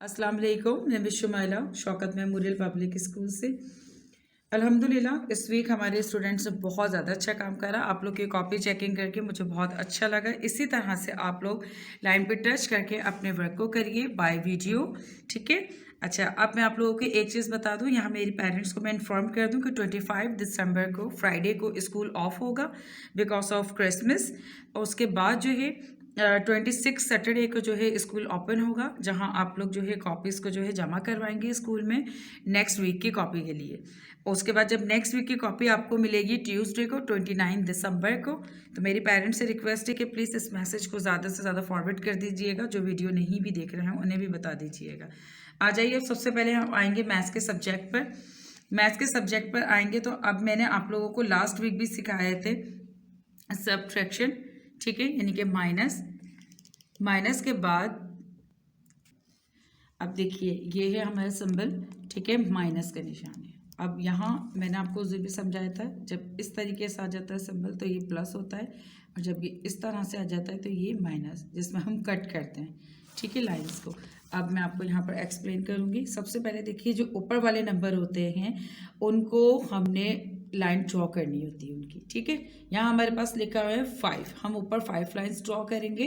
अस्सलाम वालेकुम। मैं Vishwamala Shaukat memorial public school से। अल्हम्दुलिल्लाह इस वीक हमारे स्टूडेंट्स ने बहुत ज़्यादा अच्छा काम करा। आप लोग की कॉपी चेकिंग करके मुझे बहुत अच्छा लगा। इसी तरह से आप लोग लाइन पे टच करके अपने वर्क को करिए बाय वीडियो, ठीक है। अच्छा, अब मैं आप लोगों को एक चीज़ बता दूं, यहाँ मेरी पेरेंट्स को मैं इन्फॉर्म कर दूं कि 25 दिसंबर को फ्राइडे को स्कूल ऑफ होगा बिकॉज ऑफ क्रिसमस। और उसके बाद जो है 26 सैटरडे को जो है स्कूल ओपन होगा, जहां आप लोग जो है कॉपीज़ को जो है जमा करवाएंगे स्कूल में नेक्स्ट वीक की कॉपी के लिए। उसके बाद जब नेक्स्ट वीक की कॉपी आपको मिलेगी ट्यूसडे को 29 दिसंबर को, तो मेरी पेरेंट्स से रिक्वेस्ट है कि प्लीज़ इस मैसेज को ज़्यादा से ज़्यादा फॉरवर्ड कर दीजिएगा। जो वीडियो नहीं भी देख रहे हैं उन्हें भी बता दीजिएगा। आ जाइए, अब सबसे पहले हम आएंगे मैथ्स के सब्जेक्ट पर। मैथ्स के सब्जेक्ट पर आएंगे तो अब मैंने आप लोगों को लास्ट वीक भी सिखाए थे सबट्रैक्शन, ठीक है, यानी कि माइनस के बाद अब देखिए ये है हमारा सिंबल, ठीक है, माइनस का निशान है। अब यहाँ मैंने आपको उस दिन भी समझाया था, जब इस तरीके से आ जाता है सिंबल तो ये प्लस होता है, और जब ये इस तरह से आ जाता है तो ये माइनस, जिसमें हम कट करते हैं, ठीक है, लाइंस को। अब मैं आपको यहाँ पर एक्सप्लेन करूँगी। सबसे पहले देखिए, जो ऊपर वाले नंबर होते हैं उनको हमने लाइन ड्रॉ करनी होती है उनकी, ठीक है। यहाँ हमारे पास लिखा हुआ है 5, हम ऊपर 5 लाइन्स ड्रॉ करेंगे,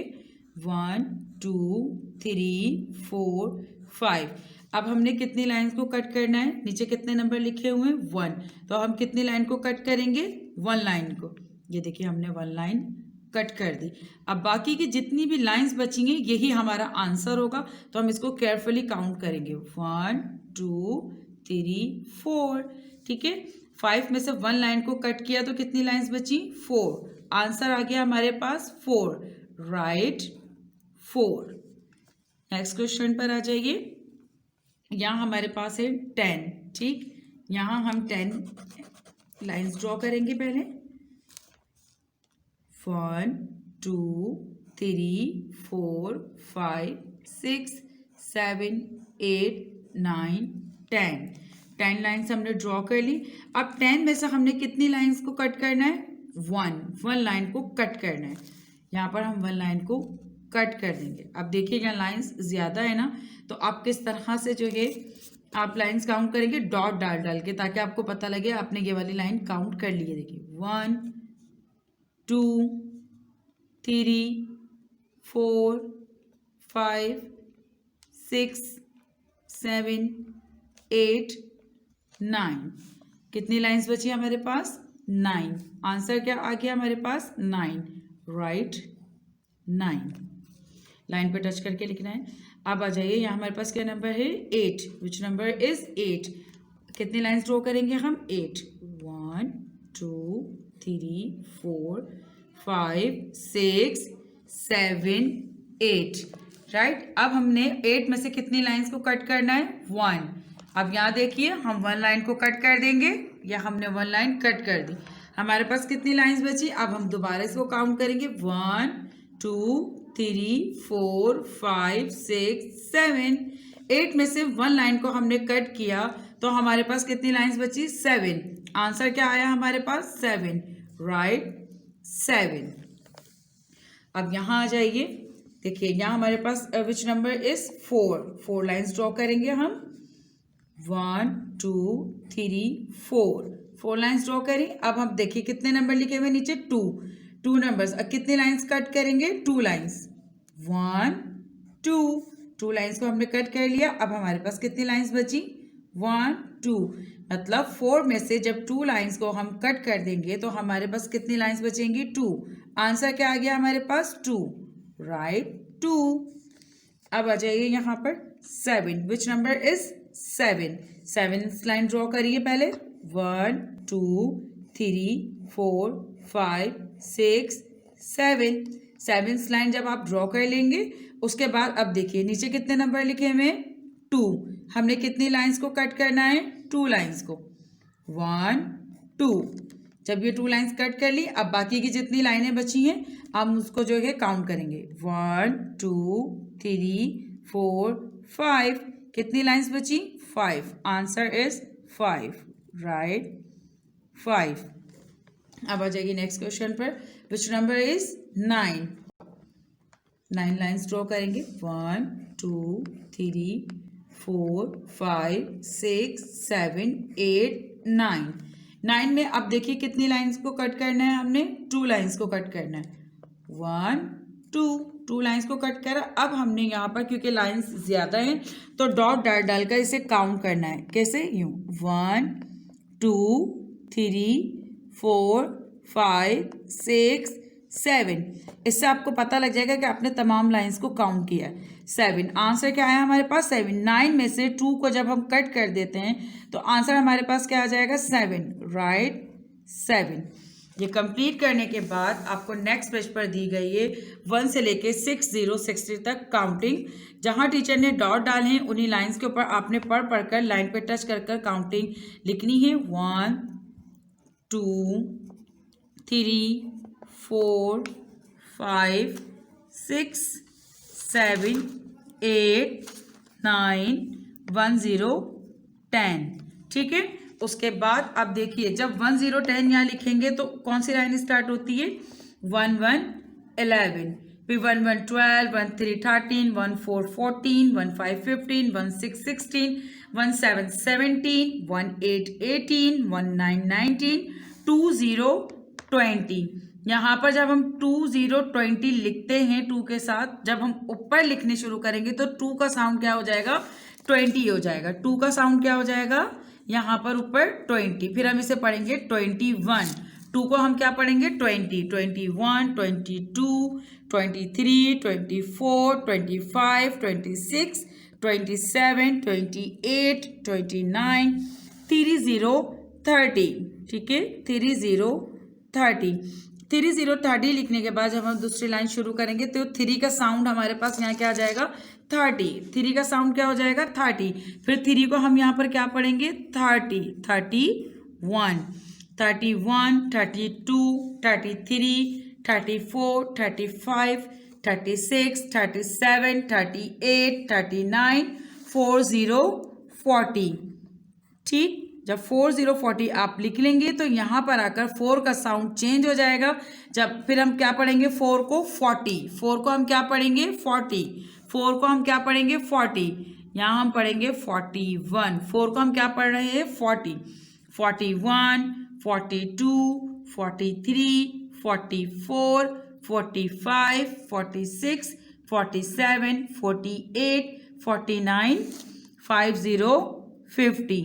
1 2 3 4 5। अब हमने कितनी लाइंस को कट करना है, नीचे कितने नंबर लिखे हुए हैं 1, तो हम कितनी लाइन को कट करेंगे 1 लाइन को। ये देखिए हमने 1 लाइन कट कर दी। अब बाकी की जितनी भी लाइंस बचेंगी यही हमारा आंसर होगा, तो हम इसको केयरफुली काउंट करेंगे 1 2 3 4, ठीक है। 5 में से 1 लाइन को कट किया तो कितनी लाइंस बची 4, आंसर आ गया हमारे पास 4, राइट 4। नेक्स्ट क्वेश्चन पर आ जाइए। यहाँ हमारे पास है 10, ठीक, यहाँ हम 10 लाइंस ड्रॉ करेंगे पहले, 1 2 3 4 5 6 7 8 9 10। 10 लाइंस हमने ड्रॉ कर ली। अब 10 में से हमने कितनी लाइंस को कट करना है 1 लाइन को कट करना है। यहाँ पर हम 1 लाइन को कट कर देंगे। अब देखिए यहाँ लाइंस ज़्यादा है ना, तो आप किस तरह से जो है आप लाइंस काउंट करेंगे डॉट डाल डाल के, ताकि आपको पता लगे आपने ये वाली लाइन काउंट कर ली है। देखिए 1 2 3 4 5 6 7 8 9। कितनी लाइंस बची हमारे पास 9, आंसर क्या आ गया हमारे पास 9, राइट 9। लाइन पर टच करके लिखना है। अब आ जाइए, यहाँ हमारे पास क्या नंबर है 8, विच नंबर इज 8। कितनी लाइंस ड्रॉ करेंगे हम 8, 1 2 3 4 5 6 7 8, राइट। अब हमने 8 में से कितनी लाइंस को कट करना है 1। अब यहाँ देखिए हम 1 लाइन को कट कर देंगे, या हमने 1 लाइन कट कर दी। हमारे पास कितनी लाइंस बची, अब हम दोबारा इसको काउंट करेंगे 1 2 3 4 5 6 7। 8 में से 1 लाइन को हमने कट किया तो हमारे पास कितनी लाइंस बची 7, आंसर क्या आया हमारे पास 7, राइट 7। अब यहाँ आ जाइए, देखिए यहाँ हमारे पास which number is 4 lines draw करेंगे हम, 1 2 3 4 लाइंस ड्रॉ करी। अब हम देखिए कितने नंबर लिखे हुए नीचे 2 नंबर्स। अब कितने लाइंस कट करेंगे 2 लाइंस, 1 2 लाइंस को हमने कट कर लिया। अब हमारे पास कितनी लाइंस बची 1 2, मतलब 4 में से जब 2 लाइंस को हम कट कर देंगे तो हमारे पास कितनी लाइंस बचेंगी? 2। आंसर क्या आ गया हमारे पास? 2, राइट 2। अब आ जाइए यहाँ पर 7, विच नंबर इज 7? 7 लाइन ड्रॉ करिए पहले। 1 2 3 4 5 6 7। 7 लाइन जब आप ड्रॉ कर लेंगे उसके बाद अब देखिए नीचे कितने नंबर लिखे हुए हैं? 2। हमने कितनी लाइंस को कट करना है? 2 लाइंस को। 1 2। जब ये 2 लाइंस कट कर ली, अब बाकी की जितनी लाइनें बची हैं हम उसको जो है काउंट करेंगे। 1 2 3 4 5। कितनी लाइंस बची? 5। Answer is 5, right 5। अब आ जाएगी नेक्स्ट क्वेश्चन पर, विच नंबर इज 9। 9 लाइंस ड्रॉ करेंगे। 1 2 3 4 5 6 7 8 9। 9 में अब देखिए कितनी लाइंस को कट करना है? हमने 2 लाइंस को कट करना है। 1 2 लाइंस को कट करा। अब हमने यहाँ पर क्योंकि लाइंस ज्यादा हैं तो डॉट डालकर इसे काउंट करना है। कैसे? यूं 1 2 3 4 5 6 7। इससे आपको पता लग जाएगा कि आपने तमाम लाइंस को काउंट किया है। 7। आंसर क्या है हमारे पास? 7। 9 में से 2 को जब हम कट कर देते हैं तो आंसर हमारे पास क्या आ जाएगा? 7, राइट 7। ये कंप्लीट करने के बाद आपको नेक्स्ट पेज पर दी गई है 1 से लेके 60 तक काउंटिंग। जहां टीचर ने डॉट डाले हैं उन्हीं लाइंस के ऊपर आपने पढ़ कर लाइन पे टच कर कर काउंटिंग लिखनी है। 1 2 3 4 5 6 7 8 9 1 0 10। ठीक है। उसके बाद अब देखिए जब 1 0 10 यहाँ लिखेंगे तो कौन सी लाइन स्टार्ट होती है? 1 1 11, फिर 1 1 12, 1 3 13, 1 4 14, 1 5 15, 1 6 16, 1 7 17, 1 8 18, 1 9 19, 2 0 20। यहाँ पर जब हम 2 0 20 लिखते हैं 2 के साथ, जब हम ऊपर लिखने शुरू करेंगे तो 2 का साउंड क्या हो जाएगा? 20 हो जाएगा। 2 का साउंड क्या हो जाएगा? यहाँ पर ऊपर 20। फिर हम इसे पढ़ेंगे 21। 2 को हम क्या पढ़ेंगे? 20, 21, 22, 23, 24, 25, 26, 27, 28, 29, 30 30। ठीक है, 30 30। 30 30 लिखने के बाद जब हम दूसरी लाइन शुरू करेंगे तो 3 का साउंड हमारे पास यहाँ क्या आ जाएगा? 30। 3 का साउंड क्या हो जाएगा? 30। फिर 3 को हम यहाँ पर क्या पढ़ेंगे? 30, 31, 31, 32, 33, 34, 35, 36, 37, 38, 39, 40 40। ठीक, जब 40 40 आप लिख लेंगे तो यहाँ पर आकर 4 का साउंड चेंज हो जाएगा। जब फिर हम क्या पढ़ेंगे? 4 को 40। 4 को हम क्या पढ़ेंगे? 40। 4 को हम क्या पढ़ेंगे? 40। यहाँ हम पढ़ेंगे 41। 4 को हम क्या पढ़ रहे हैं? 40। 41, 42, 43, 44, 45, 46, 47, 48, 49, 50, 50।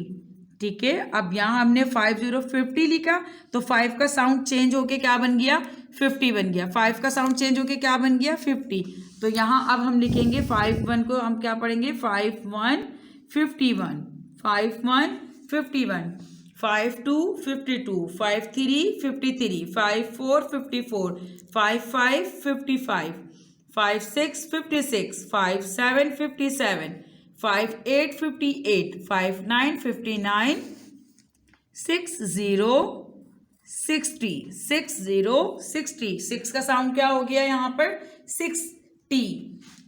ठीक है। अब यहाँ हमने 50 50 लिखा तो 5 का साउंड चेंज होके क्या बन गया? 50 बन गया। 5 का साउंड चेंज होके क्या बन गया? 50। तो यहाँ अब हम लिखेंगे 5 1 को हम क्या पढ़ेंगे? 5 1 51, 5 1 51, 5 2 52, 5 3 53, 5 4 54, 5 5 55, 5 6 56, 5 7 57, 5 8 58, 5 9 59, 6 0 60, 6 0 60। 6 का साउंड क्या हो गया यहाँ पर? 60,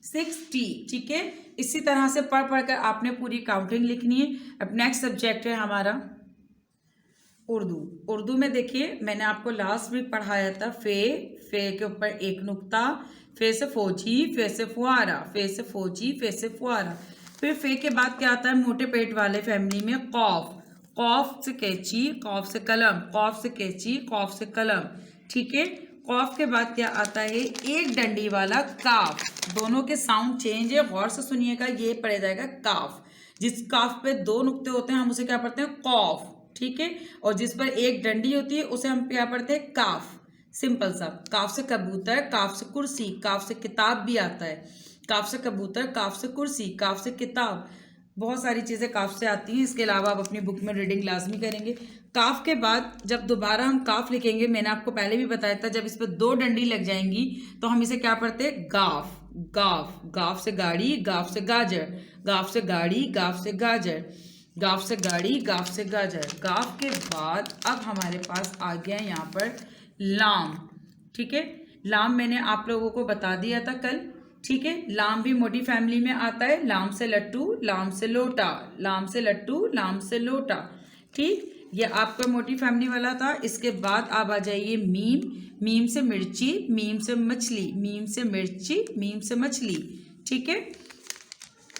60। ठीक है। इसी तरह से पढ़ कर आपने पूरी काउंटिंग लिखनी है। अब नेक्स्ट सब्जेक्ट है हमारा उर्दू। उर्दू में देखिए मैंने आपको लास्ट वीक पढ़ाया था फे के ऊपर एक नुक्ता, फे से फौजी, फे से फुआरा, फे से फौजी, फे से फुआरा। फिर फे के बाद क्या आता है? मोटे पेट वाले फैमिली में कौफ, कौफ से कैंची, कौफ से कलम, कौफ से कैंची, कौफ से कलम। ठीक है। कौफ के बाद क्या आता है? एक डंडी वाला काफ। दोनों के साउंड चेंज है, गौर से सुनिएगा। ये पढ़ा जाएगा काफ। जिस काफ पे 2 नुक्ते होते हैं हम उसे क्या पढ़ते हैं, कॉफ, ठीक है। और जिस पर एक डंडी होती है उसे हम क्या पढ़ते हैं, काफ। सिंपल सा, काफ से कबूतर, काफ से कुर्सी, काफ से किताब भी आता है, काफ से कबूतर, काफ से कुर्सी, काफ से किताब, बहुत सारी चीज़ें काफ से आती हैं। इसके अलावा आप अपनी बुक में रीडिंग लाजमी करेंगे। काफ के बाद जब दोबारा हम काफ लिखेंगे, मैंने आपको पहले भी बताया था, जब इस पर 2 डंडी लग जाएंगी तो हम इसे क्या पढ़ते हैं, गाफ। गाफ, गाफ से गाड़ी, गाफ से गाजर, गाफ से गाड़ी, गाफ से गाजर, गाफ से गाड़ी, गाफ से गाजर। गाफ के बाद अब हमारे पास आ गया यहाँ पर लाम, ठीक है। लाम मैंने आप लोगों को बता दिया था कल, ठीक है। लाम भी मोटी फैमिली में आता है, लाम से लट्टू, लाम से लोटा, लाम से लट्टू, लाम से लोटा, ठीक। ये आपका मोटी फैमिली वाला था। इसके बाद आप आ जाइए मीम, मीम से मिर्ची, मीम से मछली, मीम से मिर्ची, मीम से मछली, ठीक है।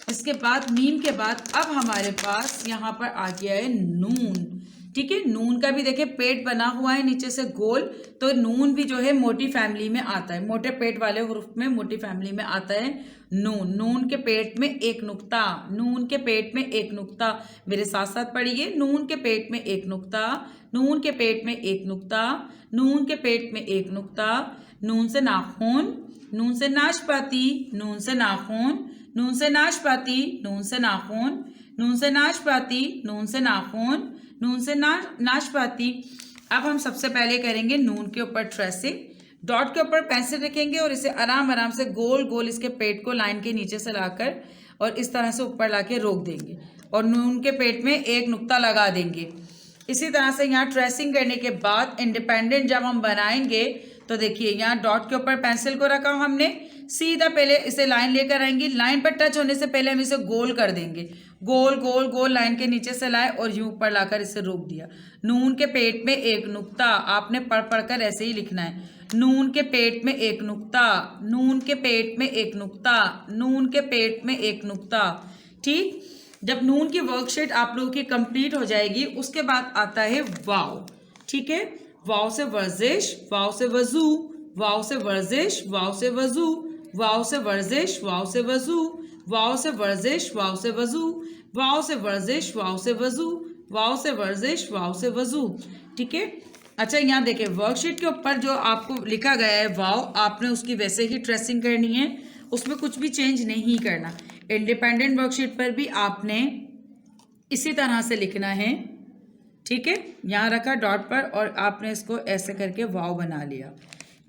इसके बाद मीम के बाद अब हमारे पास यहाँ पर आ गया है नून, ठीक है। नून का भी देखिए पेट बना हुआ है नीचे से गोल, तो नून भी जो है मोटी फैमिली में आता है, मोटे पेट वाले हुरूफ में मोटी फैमिली में आता है नून। नून के पेट में एक नुक्ता, नून के पेट में एक नुक्ता, मेरे साथ साथ पढ़िए, नून के पेट में एक नुक्ता, नून के पेट में एक नुक्ता, नून के पेट में एक नुक्ता। नून से नाखून, नून से नाशपाती, नून से नाखून, नून से नाशपाती, नून से नाखून, नून से नाशपाती, नून से नाखून, नून से नाशपाती। अब हम सबसे पहले करेंगे नून के ऊपर ट्रेसिंग। डॉट के ऊपर पेंसिल रखेंगे और इसे आराम आराम से गोल गोल इसके पेट को लाइन के नीचे से लाकर और इस तरह से ऊपर लाके रोक देंगे और नून के पेट में एक नुक्ता लगा देंगे। इसी तरह से यहाँ ट्रेसिंग करने के बाद इंडिपेंडेंट जब हम बनाएंगे तो देखिए यहाँ डॉट के ऊपर पेंसिल को रखा हमने, सीधा पहले इसे लाइन लेकर आएंगे, लाइन पर टच होने से पहले हम इसे गोल कर देंगे, गोल गोल गोल लाइन के नीचे से लाए और यूं ऊपर लाकर इसे रोक दिया। नून के पेट में एक नुक्ता, आपने पढ़ पढ़ कर ऐसे ही लिखना है, नून के पेट में एक नुक्ता, नून के पेट में एक नुक्ता, नून के पेट में एक नुक्ता, ठीक। जब नून की वर्कशीट आप लोगों की कंप्लीट हो जाएगी उसके बाद आता है वाव, ठीक है। वाव से वर्जिश, वाव से वजू, वाव से वर्जिश, वाव से वजू, वाव से वर्जिश, वाव से वजू, वाव से वर्जिश, वाव से वजू, वाव से वर्जिश, वाव से वजू, वाव से वर्जिश, वाव से वजू, ठीक है। अच्छा यहाँ देखिए वर्कशीट के ऊपर जो आपको लिखा गया है वाव, आपने उसकी वैसे ही ट्रेसिंग करनी है, उसमें कुछ भी चेंज नहीं करना। इंडिपेंडेंट वर्कशीट पर भी आपने इसी तरह से लिखना है, ठीक है। यहाँ रखा डॉट पर और आपने इसको ऐसे करके वाव बना लिया,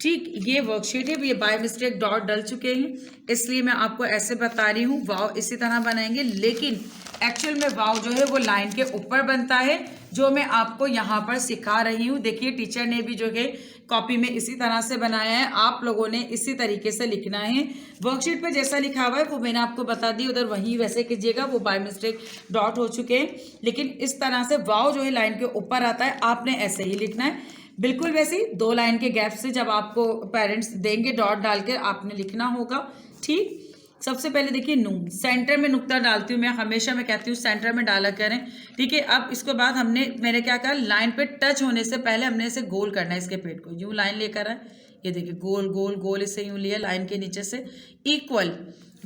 ठीक। ये वर्कशीट है, ये बाय मिस्टेक डॉट डल चुके हैं इसलिए मैं आपको ऐसे बता रही हूँ। वाव इसी तरह बनाएंगे, लेकिन एक्चुअल में वाव जो है वो लाइन के ऊपर बनता है, जो मैं आपको यहाँ पर सिखा रही हूँ। देखिए टीचर ने भी जो है कॉपी में इसी तरह से बनाया है, आप लोगों ने इसी तरीके से लिखना है। वर्कशीट पर जैसा लिखा हुआ है वो मैंने आपको बता दी, उधर वहीं वैसे कीजिएगा, वो बाय मिस्टेक डॉट हो चुके हैं। लेकिन इस तरह से वाव जो है लाइन के ऊपर आता है, आपने ऐसे ही लिखना है, बिल्कुल वैसे ही 2 लाइन के गैप से जब आपको पेरेंट्स देंगे डॉट डालकर आपने लिखना होगा, ठीक। सबसे पहले देखिए नून, सेंटर में नुक्ता डालती हूँ मैं, हमेशा मैं कहती हूँ सेंटर में डाला करें, ठीक है। अब इसके बाद मैंने क्या कहा, लाइन पे टच होने से पहले हमने इसे गोल करना है, इसके पेट को यूँ लाइन लेकर आए, ये देखिए गोल गोल गोल इसे यूँ लिया, लाइन के नीचे से इक्वल,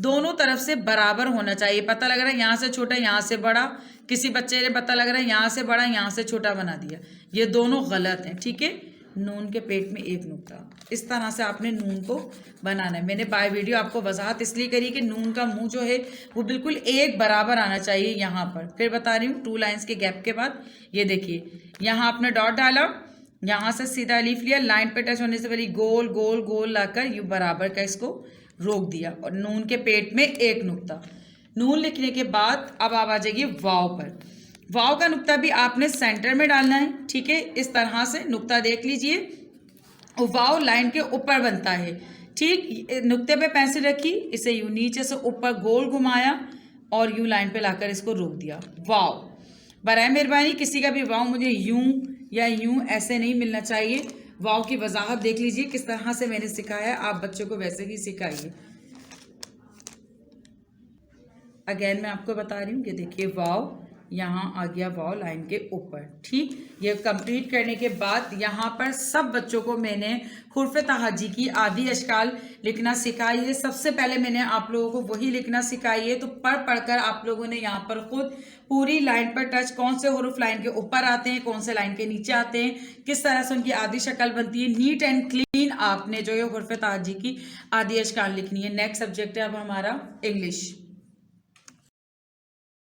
दोनों तरफ से बराबर होना चाहिए। पता लग रहा है यहाँ से छोटा यहाँ से बड़ा, किसी बच्चे ने पता लग रहा है यहाँ से बड़ा यहाँ से छोटा बना दिया, ये दोनों गलत हैं, ठीक है। नून के पेट में एक नुक्ता, इस तरह से आपने नून को बनाना है। मैंने बाय वीडियो आपको वजाहत इसलिए करी कि नून का मुंह जो है वो बिल्कुल एक बराबर आना चाहिए यहाँ पर। फिर बता रही हूँ 2 लाइन्स के गैप के बाद ये देखिए यहाँ आपने डॉट डाला, यहाँ से सीधा अलीफ लिया, लाइन पे टच होने से पहले गोल गोल गोल लाकर यू बराबर का इसको रोक दिया और नून के पेट में एक नुक्ता। नून लिखने के बाद अब आप आ जाइए वाव पर। वाव का नुक्ता भी आपने सेंटर में डालना है, ठीक है। इस तरह से नुक्ता देख लीजिए, वाव लाइन के ऊपर बनता है, ठीक। नुक्ते पे पेंसिल रखी, इसे यूं नीचे से ऊपर गोल घुमाया और यूं लाइन पे लाकर इसको रोक दिया, वाव। बराए मेहरबानी किसी का भी वाव मुझे यूं या यूं ऐसे नहीं मिलना चाहिए। वाव की वजाहत देख लीजिए किस तरह से मैंने सिखाया है, आप बच्चों को वैसे ही सिखाइए। अगेन मैं आपको बता रही हूँ कि देखिए वाव यहाँ आ गया वाव लाइन के ऊपर। ठीक, ये कंप्लीट करने के बाद यहाँ पर सब बच्चों को मैंने हुर्फ तहाजी की आदि अशकाल लिखना सिखाई है। सबसे पहले मैंने आप लोगों को वही लिखना सिखाई है। तो पढ़ पढ़कर आप लोगों ने यहाँ पर खुद पूरी लाइन पर टच, कौन से हुर्फ लाइन के ऊपर आते हैं, कौन से लाइन के नीचे आते हैं, किस तरह से उनकी आदि शक्ल बनती है, नीट एंड क्लीन आपने जो है हुर्फ तहाजी की आदि अशकाल लिखनी है। नेक्स्ट सब्जेक्ट है अब हमारा इंग्लिश।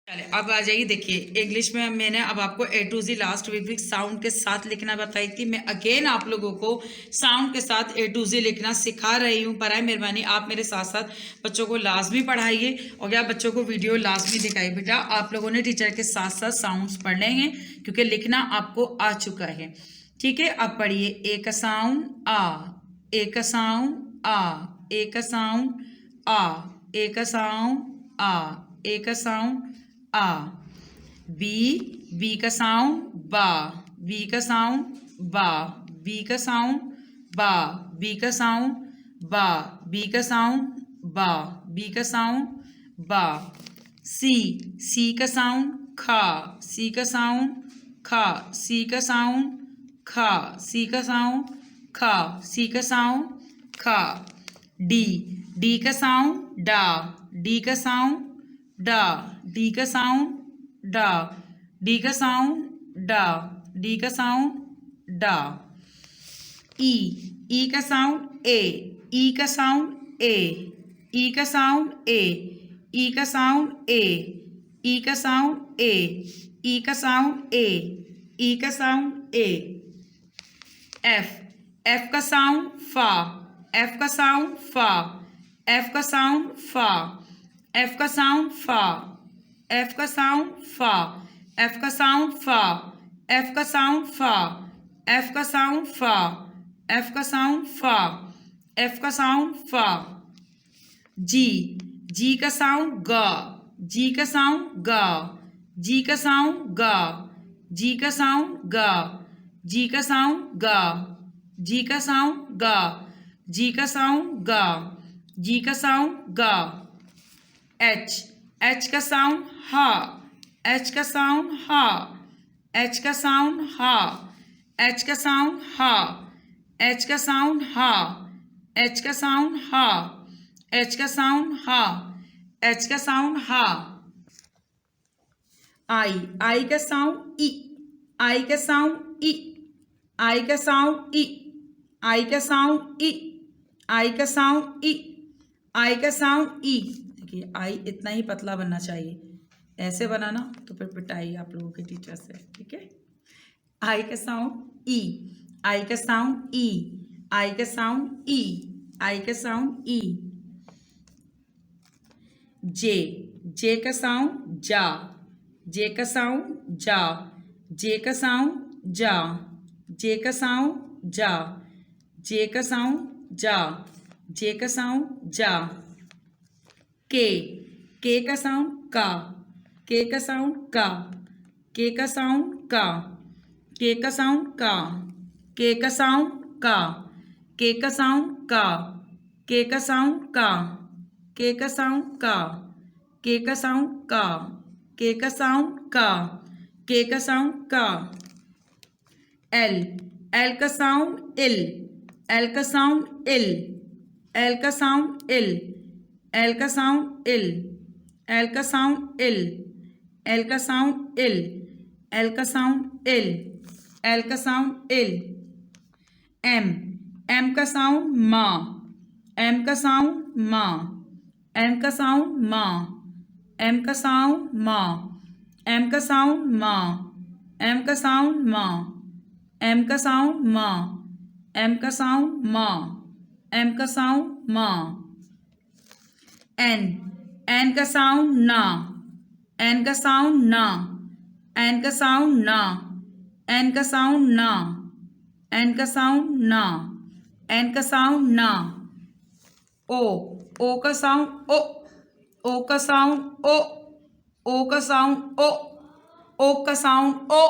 चले अब आ जाइए, देखिए इंग्लिश में मैंने अब आपको A to G last week sound के साथ लिखना बताई थी। मैं अगेन आप लोगों को साउंड के साथ ए टू जी लिखना सिखा रही हूँ। बराए मेहरबानी आप मेरे साथ साथ बच्चों को लाजमी पढ़ाइए और क्या बच्चों को वीडियो लाजमी दिखाइए। बेटा आप लोगों ने टीचर के साथ साथ साउंड्स पढ़ने हैं क्योंकि लिखना आपको आ चुका है। ठीक है, अब पढ़िए एक साउंड आ, एक साउंड आ, एक साउंड आ, एक साउंड आ, एक साउंड आ। बी का साउंड बा, बी का साउंड बा, बी का साउंड बा, बी का साउंड बा, बी का साउंड बा, बी का साउंड बा। सी का साउंड खा, सी का साउंड खा, सी का साउंड खा, सी का साउंड खा, सी का साउंड खा। डी का साउंड डा, डी का साउंड डा, डी का साउंड डा, डी का साउंड डा, डी का साउंड डा। ई का साउंड ए, ई का साउंड ए, ई का साउंड ए, ई का साउंड ए, ई का साउंड ए, ई का साउंड ए, ई का साउंड ए। एफ का साउंड फा, एफ का साउंड फा, एफ का साउंड फा, एफ का साउंड फा, एफ का साउंड फा, एफ का साउंड फा, एफ का साउंड फा, एफ का साउंड फा, एफ का साउंड फा, एफ का साउंड फा। जी का साउंड गा, जी का साउंड गा, जी का साउंड गा, जी का साउंड गा, जी का साउंड गा, जी का साउंड गा, जी का साउंड गा, जी का साउंड गा। एच का साउंड हा, एच का साउंड हा, एच का साउंड हा, एच का साउंड हा, एच का साउंड हा, एच का साउंड हा, एच का साउंड हा, एच का साउंड हा। आई का साउंड ई, आई का साउंड ई, आई का साउंड ई, आई का साउंड ई, आई का साउंड ई, आई का साउंड ई। देखिए आई इतना ही पतला बनना चाहिए, ऐसे बनाना तो फिर पिटाई आप लोगों के टीचर से। ठीक है, आई का साउंड ई, आई का साउंड ई, आई का साउंड ई, आई का साउंड ई। जे का साउंड जा, जे का साउंड जा, जे का साउंड जा, जे का साउंड जा, जे का साउंड जा, जे का साउंड जा। के का साउंड का, के का साउंड का, के का साउंड का, के का साउंड का, के का साउंड का, के का साउंड का, के का साउंड का, के का साउंड का, के का साउंड का, के का साउंड का, के का साउंड का। एल का साउंड इल, एल का साउंड इल, एल का साउंड इल, एल का साउंड इल, एल का साउंड इल, एल का साउंड इल, एल का साउंड इल, एल का साउंड इल। एम का साउंड मा, एम का साउंड मा, एम का साउंड मा, एम का साउंड मा, एम का साउंड मा, एम का साउंड मा, एम का साउंड मा, एम का साउंड मा, एम का साउंड मा। एन का साउंड ना, एन का साउंड ना, एन का साउंड ना, एन का साउंड ना, एन का साउंड ना, एन का साउंड ना। ओ का साउंड ओ, ओ का साउंड ओ, ओ का साउंड ओ, ओ का साउंड ओ,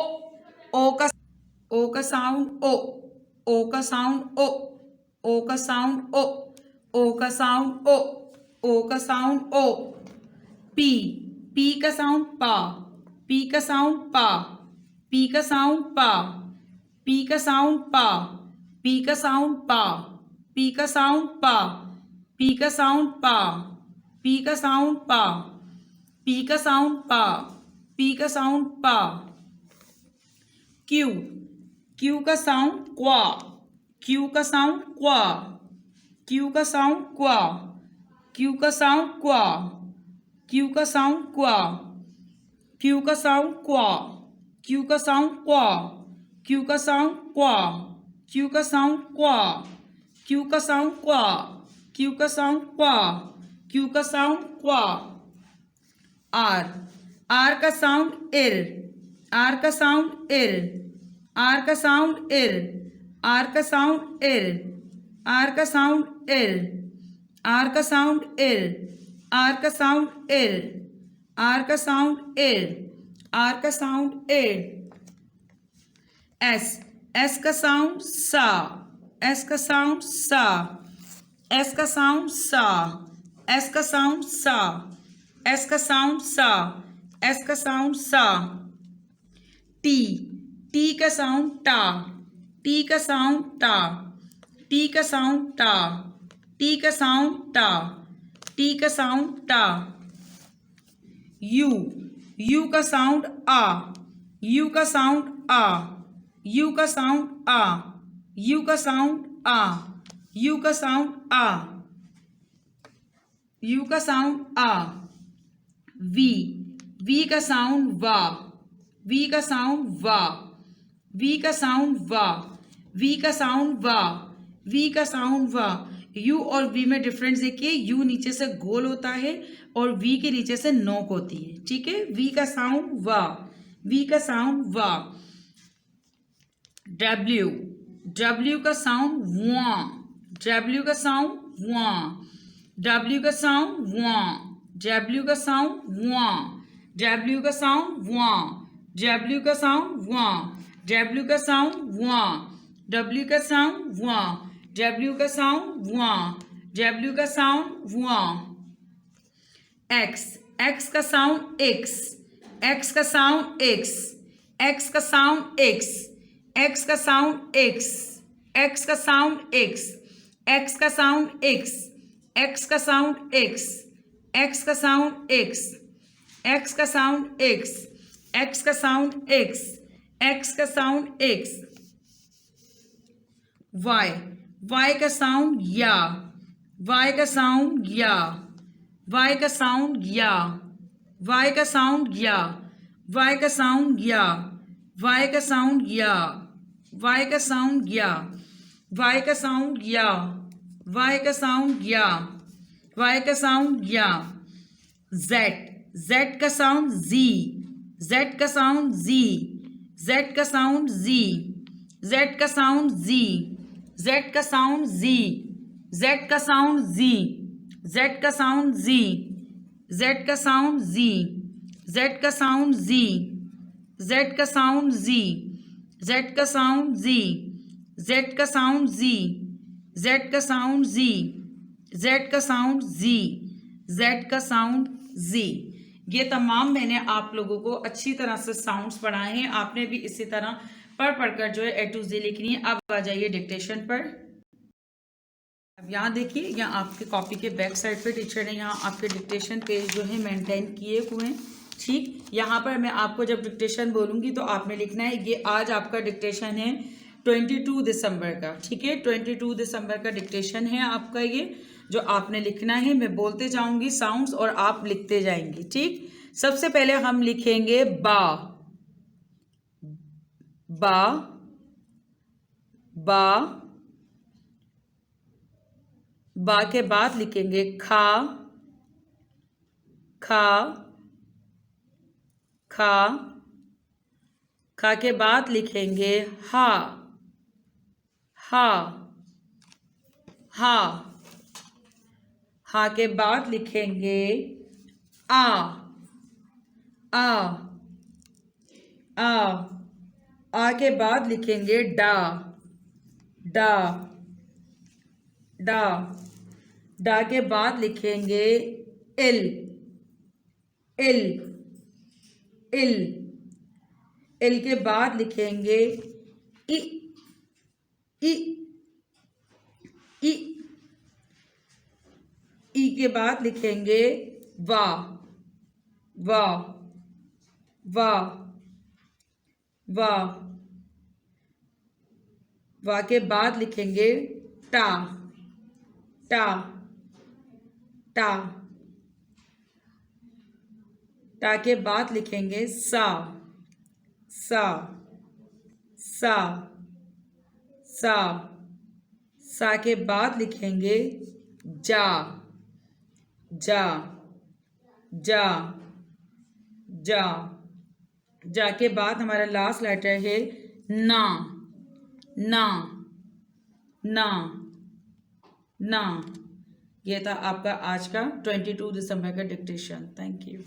ओ का साउंड ओ, ओ का साउंड ओ, ओ का साउंड ओ, ओ का साउंड ओ, ओ का साउंड ओ। पी का साउंड पा, पी का साउंड पा, पी का साउंड पा, पी का साउंड पा, पी का साउंड पा, पी का साउंड पा, पी का साउंड पा, पी का साउंड पा, पी का साउंड पा, पी का साउंड पा। क्यू, क्यू का साउंड क्वा, क्यू का साउंड क्वा, क्यू का साउंड क्वा, क्यू का साउंड क्वा, क्यू का साउंड क्वा, क्यू का साउंड क्वा, क्यू का साउंड क्वा, क्यू का साउंड क्वा, क्यू का साउंड क्वा, क्यू का साउंड क्वा, क्यू का साउंड क्वा, क्यू का साउंड क्वा। आर, आर का साउंड इर, आर का साउंड इर, आर का साउंड इर, आर का साउंड इर, आर का साउंड इर, आर का साउंड इर, आर का साउंड इर, आर का साउंड इर, आर का साउंड इर। एस, एस का साउंड सा, एस का साउंड सा, एस का साउंड सा, एस का साउंड सा, एस का साउंड सा, एस का साउंड सा। टी, टी का साउंड टा, टी का साउंड टा, टी का साउंड टा, टी का साउंड टा, टी का साउंड टा। यू, यू का साउंड आ, यू का साउंड आ, यू का साउंड आ, यू का साउंड आ, यू का साउंड आ, यू का साउंड आ। वी, वी का साउंड वा, वी का साउंड वा, वी का साउंड वा, वी का साउंड वा, वी का साउंड वा। यू और वी में डिफरेंस देखिए, यू नीचे से गोल होता है और वी के नीचे से नोक होती है, ठीक है। वी का साउंड वा, वी का साउंड वा। डब्ल्यू, डब्ल्यू का साउंड वा, डब्ल्यू का साउंड वा, डब्ल्यू का साउंड वा, डब्ल्यू का साउंड वा, डब्ल्यू का साउंड वा, डब्ल्यू का साउंड वा, डब्ल्यू का साउंड वा, डब्ल्यू का साउंड वा, डब्ल्यू का साउंड वा, डब्ल्यू का साउंड वा। एक्स, एक्स का साउंड एक्स, एक्स का साउंड एक्स, एक्स का साउंड एक्स, एक्स का साउंड एक्स, एक्स का साउंड एक्स, एक्स का साउंड एक्स, एक्स का साउंड एक्स, एक्स का साउंड एक्स, एक्स का साउंड एक्स, एक्स का साउंड एक्स, एक्स का साउंड एक्स। वाई, वाई का साउंड या, वाई का साउंड या, वाई का साउंड या, वाई का साउंड या, वाई का साउंड या, वाई का साउंड या, वाई का साउंड या, वाई का साउंड या, वाई का साउंड या, वाई का साउंड या। जेड, जेड का साउंड जी, जेड का साउंड जी, जेड का साउंड जी, जेड का साउंड जी, जेड का साउंड जी, जेड का साउंड जी, जेड का साउंड जी, जेड का साउंड जी, जेड का साउंड जी, जेड का साउंड जी, जेड का साउंड जी, जेड का साउंड जी, जेड का साउंड जी, जेड का साउंड जी, जेड का साउंड जी। ये तमाम मैंने आप लोगों को अच्छी तरह से साउंड्स पढ़ाए हैं, आपने भी इसी तरह पढ़ पढ़कर जो है ए टू जी लिखनी है। अब आ जाइए डिक्टेशन पर। अब यहाँ देखिए, यहाँ आपके कॉपी के बैक साइड पे टीचर ने यहाँ आपके डिक्टेशन पेज जो है मेंटेन किए हुए हैं, ठीक। यहाँ पर मैं आपको जब डिक्टेशन बोलूँगी तो आपने लिखना है। ये आज आपका डिक्टेशन है 22 दिसंबर का, ठीक है। 22 दिसंबर का डिक्टेशन है आपका, ये जो आपने लिखना है। मैं बोलते जाऊँगी साउंड्स और आप लिखते जाएंगे, ठीक। सबसे पहले हम लिखेंगे बा, बा, बा, बा के बाद लिखेंगे खा, खा, खा, खा के बाद लिखेंगे हा, हा, हा, हा के बाद लिखेंगे आ, आ, आ के बाद लिखेंगे डा, डा, डा, डा के बाद लिखेंगे इल, इल, इल, इल के बाद लिखेंगे इ, इ, इ, ई के बाद लिखेंगे वा, वा, वा, वा, वा के बाद लिखेंगे टा, टा, टा, टा के बाद लिखेंगे सा, सा, सा, सा, सा के बाद लिखेंगे जा, जा, जा, जा, जा के बाद हमारा लास्ट लेटर है ना, ना, ना, ना। यह था आपका आज का 22 दिसंबर का डिक्टेशन। Thank you.